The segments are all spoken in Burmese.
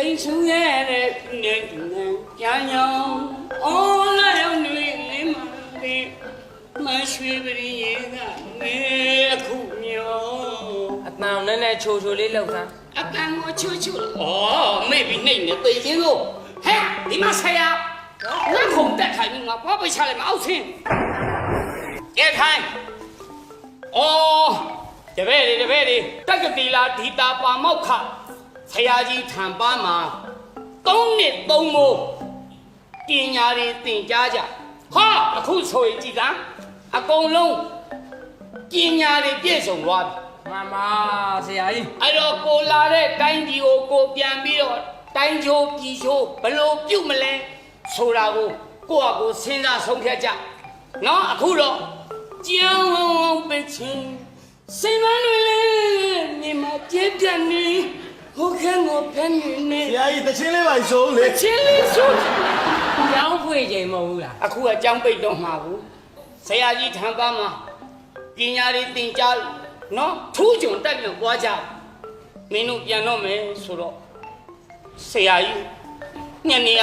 စိန်ဆူရဲ့နဲ့ကြာညောင်းအော်လာရောက်နေလေးမလေးမရွှေပရိယေကငယ်အခုမျောအတန်နဲ့ချိုလေးလောက်သားအတန်ကိုချူဩမေ့ပြီးနှိမ့်နေသိချင်းလို့ဟဲ့ဒီမှာဆရာငါခုန်တက်ထိုင်ငါဘာပိတ်ချလိုက်မအောက်ဆင်းကဲထိုင်အော်တပည့်တွေတက္ကတိလာဒီတာပါမောက်ခဆရာကြီးထံပါမှာ3 နှစ် 3 မိုးပညာတွေသင်ကြားကြဟာအခုဆိုရင်ကြည်ကအကုန်လုံးပညာတွေပြည့်စုံသွားပြီမမဆရာကြီးအဲ့တော့ကိုလာတဲ့တိုင်းပြည်ကိုပြန်ပြီးတော့တိုင်းချိုးပြည်ချိုးဘလို့ပြုတ်မလဲဆိုတာကိုယ့်အကိုစဉ်းစားဆုံးဖြတ်ကြနော်အခုတော့ကြောင်းဝပချင်းစိတ်မလွယ်လေမြင်မကြည့်ပြနေဟိုခန်းကိုဖမ်းနေဆရာကြီးတချင်းလေးပါဆိုလေချင်းလေးဆိုကျောင်းဖွေချိန်မဟုတ်ဘူးလားအခုကကျောင်းပိတ်တော့မှာဘူးဆရာကြီးထံပါမှာပညာတွေသင်ကြားနော်ထူးချွန်တက်ပြန်ပွားကြမင်းတို့ပြန်တော့မယ်ဆိုတော့ဆရာကြီးညနေက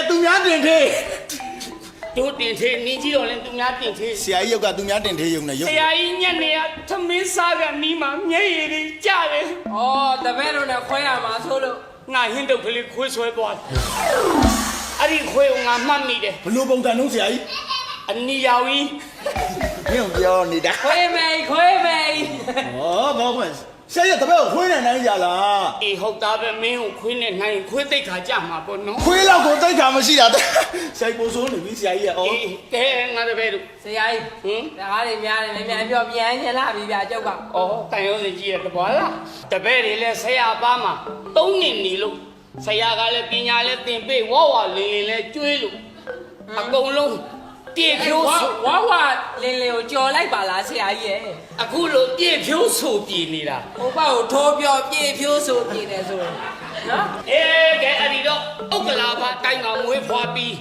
သူများတင်သေးတို့တင်သေးနင်းကြီးတော့လည်းသူများတင်သေးဆရာကြီးရုပ်ကသူများတင်သေးရုံနဲ့ရုပ်ဆရာကြီးညနေကသမင်းစားကနီးမှာမျက်ရည်တွေကျတယ်ဩတပည့်တို့နဲ့ခွဲရမှာဆိုလို့ငါဟင်းတုပ်ကလေးခွေးဆွဲသွားတယ်အဲ့ဒီခွေးကိုငါမှတ်မိတယ်ဘလို့ပုံစံလုံးဆရာကြီးအနီရောင်ကြီးညုံပြောနေတာခွေးမေဩဘာမှဆရာကြီးတပည့်ကိုခွေးနဲ့နိုင်ကြလားအေးဟုတ်သားပဲမင်းကိုခွေးနဲ့နိုင်ခွေးသိတ်ခါကြမှာပေါ့နော်ခွေးလောက်ကိုသိတ်ခါမရှိတာဆရာကြီးပို့ဆိုးနေပြီဆရာကြီးအေးကဲငါတပည့်တို့ဆရာကြီးတကားတွေများတယ်မြန်ပြောပြန်ချင်လာပြီဗျာကျုပ်ကဩတန်ရုံးစကြီးရတပွားလားတပည့်တွေလည်းဆရာပါမှာ3 နှစ်နေလို့ဆရာကလည်းပညာလည်းသင်ပေးဝဝလင်းလည်းကျွေးလို့အကုန်လုံးပြေဖြိုးဝလင်းကိုကြော်လိုက်ပါလားဆရာကြီးရဲ့အခုလိုပြေဖြိုးဆိုပြေနေတာဟိုဘောက်ထိုးပြောပြေဖြိုးဆိုပြေတယ်ဆိုနော်ကဲအဲ့ဒီတော့ဥက္ကလာပါတိုင်းမှာမွေးဖွားပြီး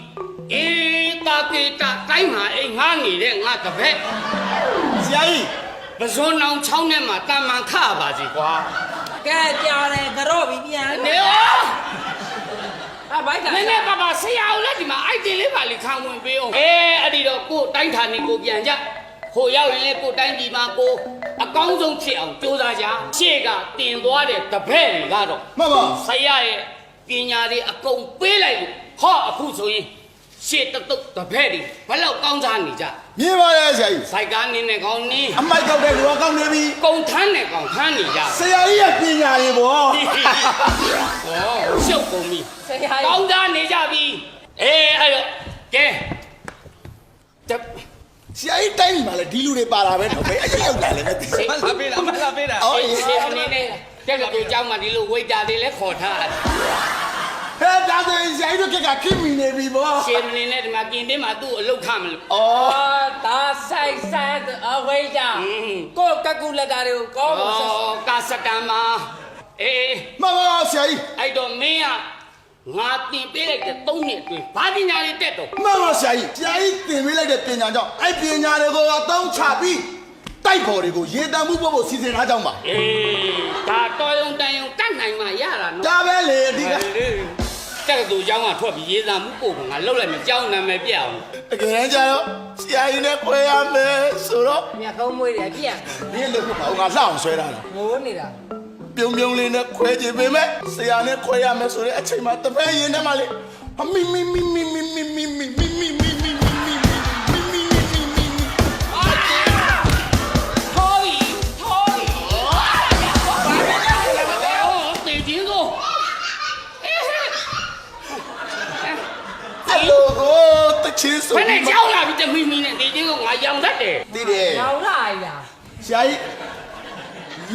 တာကေတာတိုင်းမှာအိမ်ငားနေတဲ့ငါတပည့်ဆရာကြီးပဇွန်အောင်ချောင်းထဲမှာတာမန်ခပါစီကွာကဲကြော်တယ်ကြော့ပြီးပြန်နေဘိုက်ကနည်းနည်းပါဆရာဦးလည်းဒီမှာအိုက်တင်လေးပါလေခံဝင်ပေးအောင်အဲ့ဒီတော့ကိုတိုင်းဌာနေကိုပြန်ကြဟိုရောက်ရင်လည်းကိုတိုင်းပြည်မှာကိုအကောင်းဆုံးဖြစ်အောင်ကြိုးစားကြရှေ့ကတင်သွားတဲ့တပည့်တွေကတော့မှန်ပါဆရာရဲ့ပညာတွေအကုန်ပေးလိုက်လို့ဟောအခုဆိုရင်ရှေ့တုတ်တပည့်တွေဘယ်လောက်ကောင်းစားနေကြမြင်ပါရဲ့ဆရာကြီးစိုက်ကားနေနဲ့ကောင်းနေအမိုက်ကောက်တဲ့လူကကောင်းနေပြီကုံထမ်းနဲ့ကောင်းထမ်းနေကြဆရာကြီးရဲ့ပညာတွေပေါ့ရှုပ်ကုန်ပြီကောင်းစားနေကြပြီအဲ့တော့ကဲဆရာကြီးတိုင်းမှာလေဒီလူတွေပါလာပဲတော့ဘယ်အရောက်လာလဲမသိဘူးမပေးတာရှေ့အနေနဲ့တက်ကတူเจ้าမှာဒီလိုဝိတ်တာတွေလည်းခေါ်ထားဒါဆိုရင်ဆရာကြီးတို့ကခင်မီနေပြီပေါ့ရှေ့အနေနဲ့ဒီမှာပြင်တင်းမှာသူ့အလုတ်ခမလို့ဒါဆိုင်အဝိကြကိုကကူလက်ကားတွေကိုကောင်းလို့ကာစတန်မှာမမဆရာကြီးအဲ့တော့မင်းကငါတင်ပေးလိုက်တဲ့3 နှစ်အတွင်းဘာပညာတွေတက်တော့မမဆရာကြီးတင်ပေးလိုက်တဲ့ပညာကြောင့်အဲ့ပညာတွေကိုအသုံးချပြီးတိုက်ပေါ်တွေကိုရေတံမှုဖို့စီစဉ်ထားကြောင်းပါဒါတော်ရုံတန်ရုံတတ်နိုင်မှရတာနော်ဒါပဲလေအဓိကတက်ကတူเจ้าကထွက်ပြီးရေတံမှုပို့ကငါလှုပ်လိုက်မယ်เจ้าနာမည်ပြအောင်တကယ်ကြတော့ဆရာကြီးနဲ့ခွဲရမယ်ဆိုတော့မြတ်ကုန်းမွေးတယ်ပြက်ဒီလိုကငါလှအောင်ဆွဲထားတာငိုးနေတာပြုံလေးနဲ့ခွဲကြည့်ပေမဲ့ဆရာနဲ့ခွဲရမယ်ဆိုတဲ့အချိန်မှာတပည့်ရင်ထဲမှာလေမီချင်းဆိုဘယ်နဲ့ကြောက်လာပြီတမီမီနဲ့ဒီချင်းကငါရောင်တတ်တယ်သိတယ်ရောင်လာလားဆရာကြီး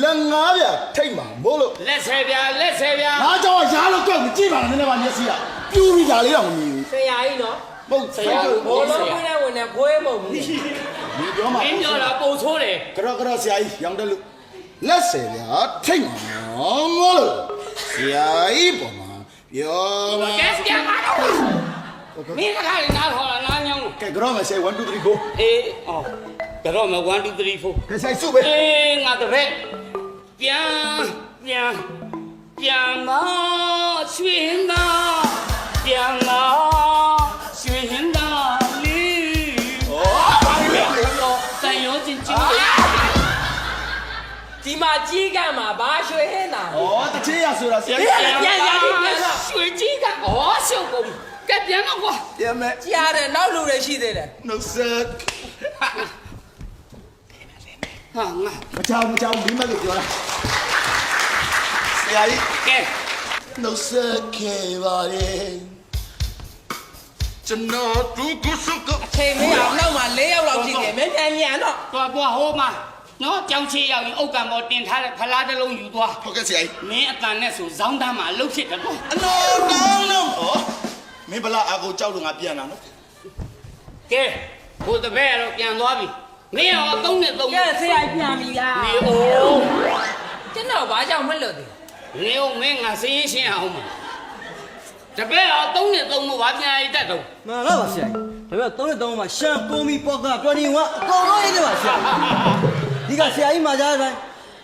လက်ငါးပြထိတ်မှာမို့လို့လက်ဆယ်ပြငါကြောင့်ရားလို့ကြောက်မကြည့်ပါနဲ့နည်းနည်းပါမျက်စိကပြူးပြီးဒါလေးတော့မမြင်ဘူးဆရာကြီးနော်ဟုတ်ဆရာကြီးဘောလုံးခွေးနဲ့ဝင်နေခွေးမဟုတ်ဘူးဒီပြောမှာမင်းပြောတာပုံဆိုးတယ်ကြောဆရာကြီးရောင်တယ်လို့လက်ဆယ်ပြထိတ်မှာမို့လို့ဆရာကြီးပေါ်မှာပြောမှာကဲဆရာမတော်မင်းကလည်းနားခေါ်လာနားညောင်းကဲကြောမယ်ဆရာ1 2 3 4အော်ကြောမယ်1 2 3 4ကဲဆရာစုပဲငါတပည့်ပြန် ပြန်မရွှေနာပြန်မရွှေနာလေး ဩဘာလဲ တော့တန်ရောချင်းချင်း ဒီမှာကြီးကမှာဘာရွှေဟင်းတာ ဩတချေးရဆိုတာဆရာကြီး ရွှေကြီးကဩရှုပ်ကုန်ကဲပြန်တော့ကွာ ပြန်မယ် ကြားတယ်နောက်လူတွေရှိသေးတယ် နှုတ်ဆက် ဟာငါ မချောင်းမိမလို့ပြောတာဆရာကြီး ကဲ နှုတ်ဆက်ခဲ့ပါရဲ့ကျွန်တော်ဒုက္ခစုက အချိန်မရအောင်နောက်မှ၄ယောက်လောက်ရှိတယ်မင်းပြန်ညံတော့ သွားဟိုမှာနော်ကြောင်ချေရောက်ရင်ဥက္ကံပေါ်တင်ထားတဲ့ဖလားတစ်လုံးယူသွား ဟုတ်ကဲ့ဆရာကြီး မင်းအတန်နဲ့ဆိုဇောင်းတန်းမှာအလုပ်ဖြစ်တယ်ကွာ အလုံးလုံးဩမင်းဘလားအကိုကြောက်လို့ငါပြန်လာနော် ကဲဟိုတပည့်ကတော့ပြန်သွားပြီမင်းရောသုံးနဲ့သုံး ကဲဆရာပြန်ပြီလား နေအောင် ကျွန်တော်ဘာကြောင့်မလွတ်သေး နေအောင်မင်းငါစေးရှင်းအောင်မှာတပည့်တော့သုံးနဲ့သုံးလို့ဘာပြန်ရတတ်တော့ မှန်လားပါဆရာကြီးဒါပေမဲ့3နဲ့3မှာရှမ်းပုံမီပေါက်က21အကုန်လုံးအိမ်ထဲမှာဆရာဒီကဆရာကြီးမှာကြားတိုင်း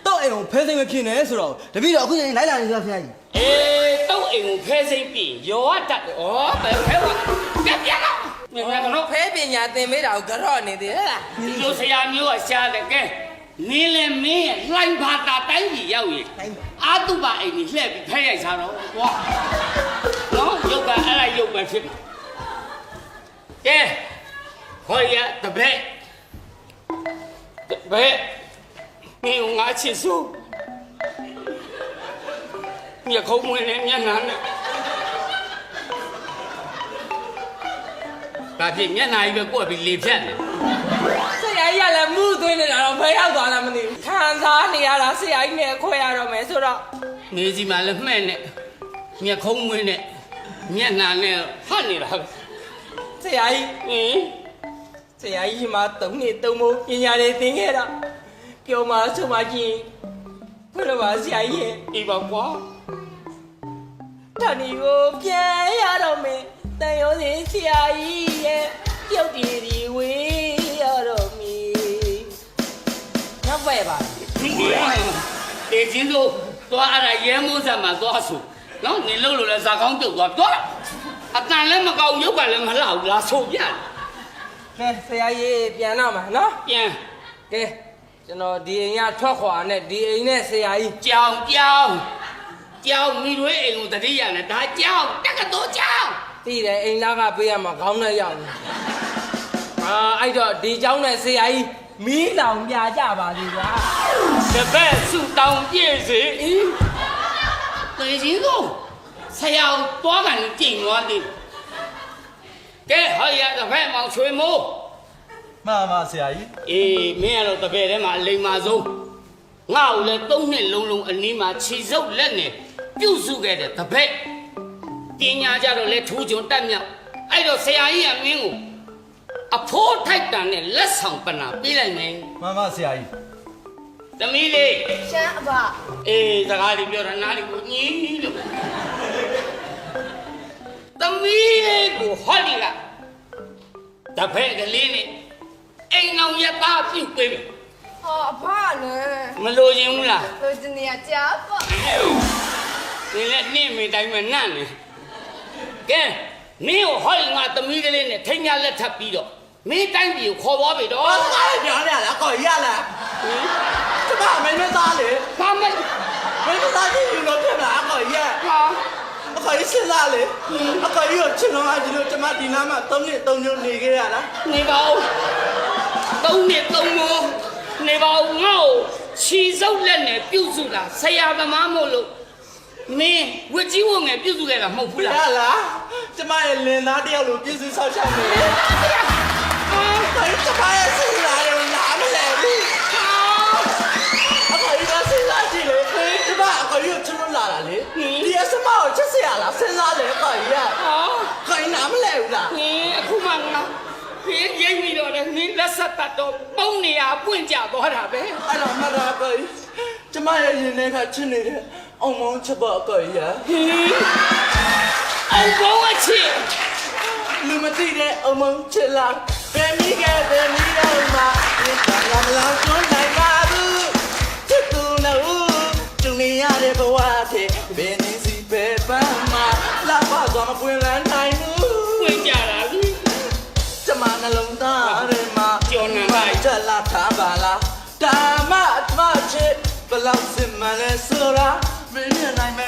တော့အိမ်ကိုဖဲသိမ်းမဖြစ်နဲ့ဆိုတော့တပည့်တော်အခုချိန်လိုက်လာနေဆရာကြီး အေးတော့အိမ်ကိုဖဲစိမ့်ပြီရောတတ်တယ်ဩဘယ်ဖဲပါကဲပြန်တော့မင်းကတော့ ဖဲပညာသင်ပေးတာကိုကြော့နေသေးလား ဒီလိုဆရာမျိုးကရှားတယ်ကဲနင်းလေမင်းရဲ့လှိုင်းဘာတာတိုင်းကြီးရောက်ရင်အာတုပအိမ်ကြီးလှည့်ပြီးဖဲရိုက်စားတော့ဝါနော်ရုပ်ကအဲ့ဒါရုပ်ပဲဖြစ်မှာကဲခေါ်ရတပည့်မင်းငါချစ်စို့မြက်ခုံးမွေးနဲ့မျက်နှာနဲ့ဒါဖြစ်မျက်နှာကြီးပဲကိုယ့်ပြီးလေဖြတ်တယ် ဆရာကြီးကလည်းမှုသွင်းနေတာတော့ဖဲရောက်သွားလားမသိဘူးခံစားနေရတာဆရာကြီးနဲ့ခွဲရတော့မယ်ဆိုတော့ နေစီမှာလည်းမှဲ့နဲ့မျက်ခုံးမွေးနဲ့မျက်နှာနဲ့ဟတ်နေတာ ဆရာကြီး ဟင် ဆရာကြီးမှာ3နှစ်3မိုးပညာတွေသင်ခဲ့တာပြောမှဆိုမှကြည့်ဘယ်လိုပါဆရာကြီးရဲ့ ဒီပါကွာ တဏီကိုပြန်ရတော့မယ်တန်ရုံးစင်ဆရာကြီးရဲ့ပြုတ်တီဒီဝေးရတော့မီနောက်ပဲပါ တေချင်းတို့သွားအဲ့ဒါရဲမိုးဆက်မှာသွားဆိုနော်နေလို့လို့လဲဇာကောင်းပြုတ်သွားအတန်လည်းမကောင်းရုပ်ကလည်းမလှဘူးလားဆိုပြတယ် ကဲဆရာကြီးပြန်တော့မှာနော် ပြန် ကဲကျွန်တော်ဒီအိမ်ကထွက်ခွာနဲ့ဒီအိမ်နဲ့ဆရာကြီး ကြောင်မိတွေအိမ်ကိုတတိယနဲ့ဒါကြောင်တက္ကသိုလ်ကြောင် တည်တယ်အိမ်သားကပေးရမှာခေါင်းနဲ့ရောက်နေအဲ့တော့ဒီเจ้าနဲ့ဆရာကြီးမီးလောင်ပြကြပါသေးဗျာ တပည့်စုတောင်းပြည့်စေတေချင်းတို့ဆရာသွားကန်ကြင်သွားသည်ကဲဟောရတပည့်မောင်ချွေမိုး မှန်ပါဆရာကြီး အေးမင်းကတော့တပည့်ထဲမှာအလိမ္မာဆုံးငါ့ကိုလည်း3နှစ်လုံးအနည်းမှာခြေစုပ်လက်နဲ့ပြုတ်စုခဲ့တဲ့တပည့်ပညာကြတော့လဲထူးချွန်တက်မြောက်အဲ့တော့ဆရာကြီးကမင်းကိုအဖိုးထိုက်တန်နဲ့လက်ဆောင်ပနာပေးလိုက်မယ် မှန်ပါဆရာကြီး သမီးလေး ရှမ်းအဘ အေးစကားလေးပြောတာနားလေးကိုညင်းလို့သမီးလေးကိုဟောဒီကတပည့်ကလေးနဲ့အိမ်အောင်ရသားပြုတ်ပေးမယ် ဟောအဘလည်း မလို့ရင်ဘူးလား လိုချင်နေရကြာပေါ့ 你来念没带没难呢？给，没有好人啊，都没个人呢，听人来他比着，没带比可我比着。ပြန်ရလားကိုရလားကျမမင်းမသားလေ 他们 မင်းမသားကြည့်ရင်တော့ဖြစ်လားကိုရ 啊， အခေါ်ကြီးစဉ်းစားလေအခေါ်ကြီးကိုချစ်လုံးအကြီးလို့ကျမဒီနားမှာ3နှစ်3ညနေခဲ့ရလား 你包，都你都我，你包我，起手来呢，表述啦，谁呀的妈么喽？没，我只我爱表述个啦，冇不 ရ 啦。 လားကျမရဲ့လင်သားတယောက်လိုပြည့်စုံဆောက်ရှောက်နေတယ်啊， ခေါ်ကြီးကျမရဲ့စဉ်းစားတယ်နားမလဲဘူးအခေါ်ကြီးကစဉ်းစားကြည့်လေကျမအခေါ်ကြီးကိုချစ်လို့လာတာလေဒီအစမကိုချစ်စရာလားစဉ်းစားလေအခေါ်ကြီးက 啊。 ခေါ်ကြီးနားမလဲဘူးလား 你အခုမှငါဖေးရိပ်ပြီးတော့လည်းနင်းလက်ဆက်တတ်တော့ပုံနေရပွင့်ကြသွားတာပဲ အဲ့တော့မှတ်တာကိုကျမရဲ့ရင်ထဲကချစ်နေတဲ့အောင်မောင်းချက်ပေါ့ကိုရ ဟင်းအောင်ကောင်းအချစ် လူမသိတဲ့အောင်မောင်းချက်လားဘယ်မိကဘယ်မိတော့မှဒီကံမလောင်ကျွန်းနိုင်ပါဘူးချစ်သူနဲ့ဦးကျုံနေရတဲ့ဘဝထဲဘယ် ပွင့်လန်းနိုင်ဘူး ဝင်ကြတာလေ ကျမနှလုံးသားထဲမှာ ကျော်နံပါတ် ချက်လာထားပါလားဒါမှအထမချစ်ဘလောက်စင်မှန်လဲဆိုတာမင်းမြင်နိုင်မ